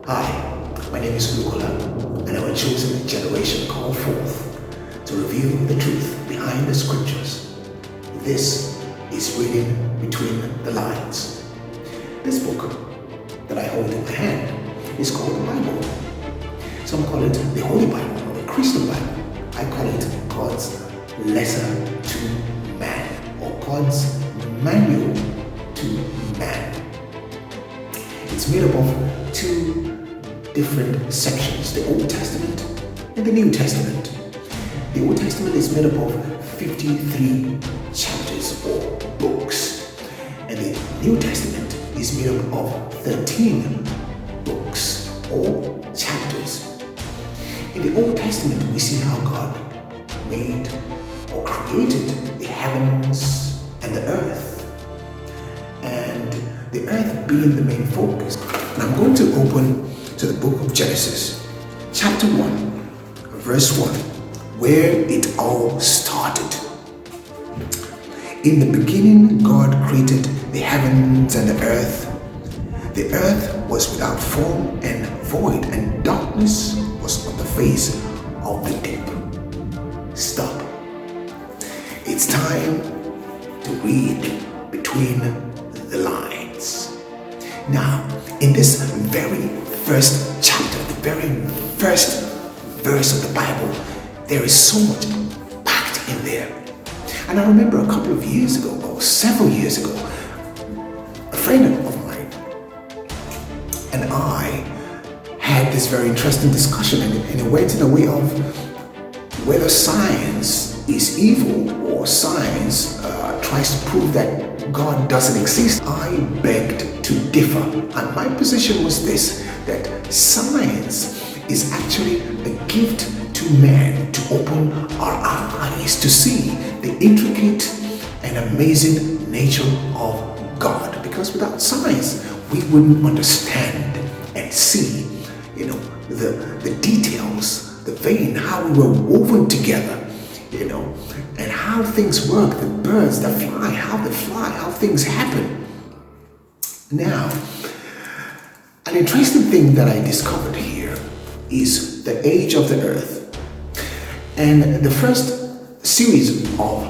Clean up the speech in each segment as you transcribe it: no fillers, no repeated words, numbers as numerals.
Hi, my name is Lukola, and I'm a chosen generation called forth to reveal the truth behind the scriptures. This is reading between the lines. This book that I hold in my hand is called the Bible. Some call it the Holy Bible or the Christian Bible. I call it God's letter to man, or God's manual to man. It's made up of two different sections, the Old Testament and the New Testament. The Old Testament is made up of 53 chapters or books, and the New Testament is made up of 13 books or chapters. In the Old Testament, we see how God made or created the heavens and the earth, and the earth being the main focus. And I'm going to open to the book of Genesis, chapter 1, verse 1, where it all started. In the beginning, God created the heavens and the earth. The earth was without form and void, and darkness was on the face of the deep. Stop. It's time to read between the lines. Now, in this very first chapter, the very first verse of the Bible, there is so much packed in there. And I remember a couple of years ago, or several years ago, a friend of mine and I had this very interesting discussion, and it went in a way of whether science is evil or science tries to prove that God doesn't exist. I begged to differ, and my position was this, that science is actually a gift to man to open our eyes to see the intricate and amazing nature of God. Because without science, we wouldn't understand and see, the details, the vein, how we were woven together, and how things work, the birds that fly, how things happen. Now, an interesting thing that I discovered here is the age of the earth. And the first series of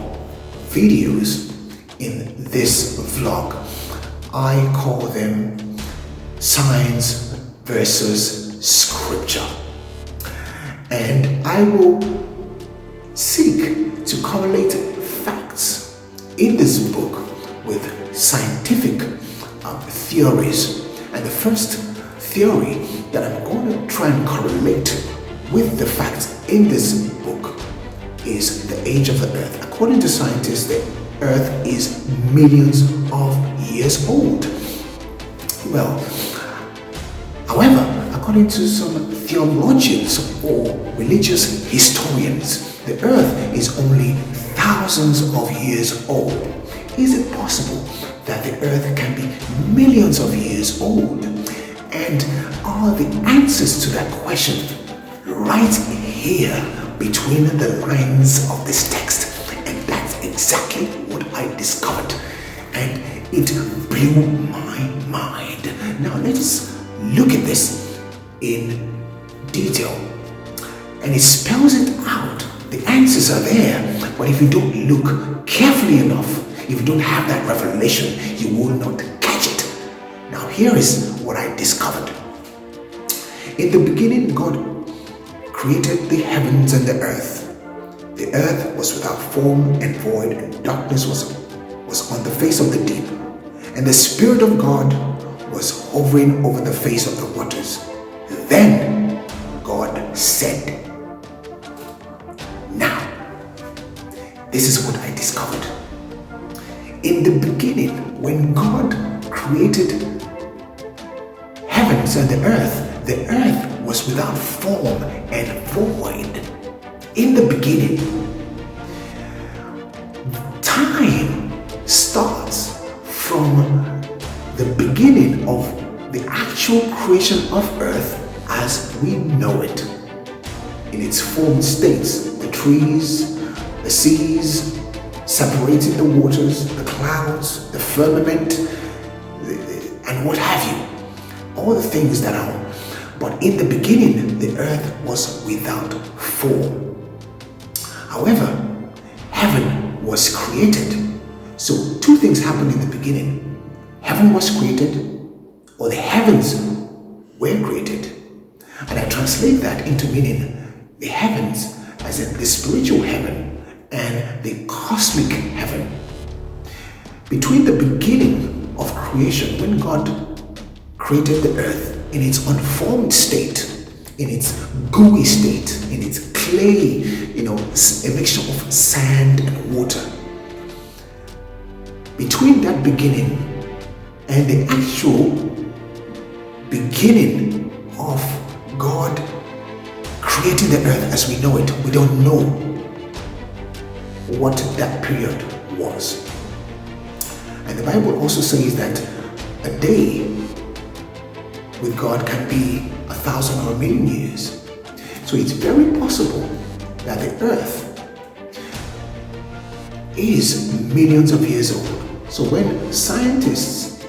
videos in this vlog, I call them Science versus Scripture. And I will seek to correlate facts in this book with scientific theories. And the first theory that I'm going to try and correlate with the facts in this book is the age of the earth. According to scientists, the earth is millions of years old. Well, however, according to some theologians or religious historians, the earth is only thousands of years old. Is it possible that the earth can be millions of years old? And are the answers to that question right here between the lines of this text? And that's exactly what I discovered, and it blew my mind. Now let's look at this in detail, and it spells it out. The answers are there, but if you don't look carefully enough, if you don't have that revelation, you will not catch it. Now here is what I discovered. In the beginning, God created the heavens and the earth. The earth was without form and void, and darkness was on the face of the deep. And the Spirit of God was hovering over the face of the waters. Then God said, now, this is what I discovered. In the beginning, when God created heavens and the earth was without form and void. In the beginning, time starts from the beginning of the actual creation of earth as we know it, in its formed states, the trees, the seas, separating the waters, the clouds, the firmament, and what have you. All the things that are But in the beginning, the earth was without form. However, heaven was created. So two things happened in the beginning. Heaven was created, or the heavens were created. And I translate that into meaning the heavens as in the spiritual heaven and the cosmic heaven. Between the beginning of creation, when God created the earth in its unformed state, in its gooey state, in its clay, a mixture of sand and water. Between that beginning and the actual beginning of God creating the earth as we know it, we don't know what that period was. And the Bible also says that a day with God can be 1,000 or 1,000,000 years. So it's very possible that the earth is millions of years old. So when scientists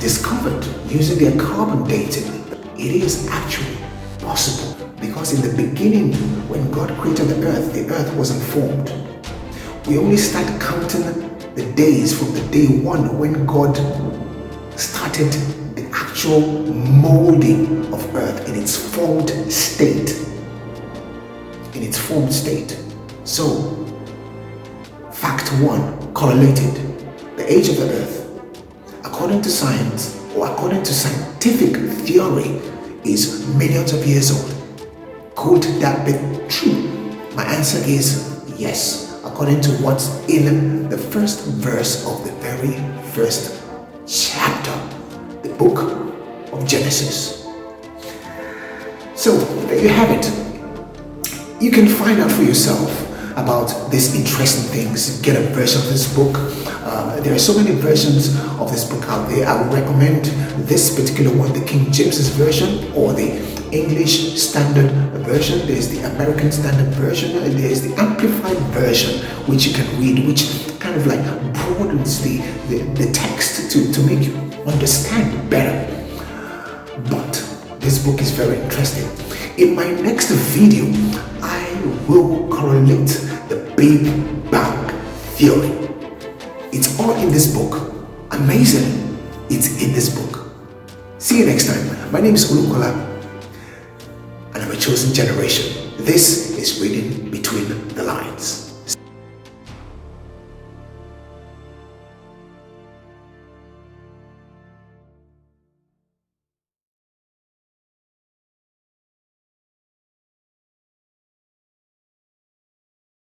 discovered using their carbon dating, it is actually possible, because in the beginning, when God created the earth wasn't formed. We only start counting the days from the day one when God started the actual molding of earth in its formed state. In its formed state. So, fact one, correlated. The age of the earth, according to science, or according to scientific theory, is millions of years old. Could that be true? My answer is yes, according to what's in the first verse of the very first chapter, the book of Genesis. So there you have it. You can find out for yourself about these interesting things. Get a version of this book. There are so many versions of this book out there. I would recommend this particular one, the King James's version, or the English Standard Version. There's the American Standard Version, and there's the Amplified Version, which you can read, which kind of like broadens the text to make you understand better. But this book is very interesting. In my next video, I will correlate the Big Bang Theory. It's all in this book. Amazing. It's in this book. See you next time. My name is Olukola, and I'm a chosen generation. This is Reading Between the Lines.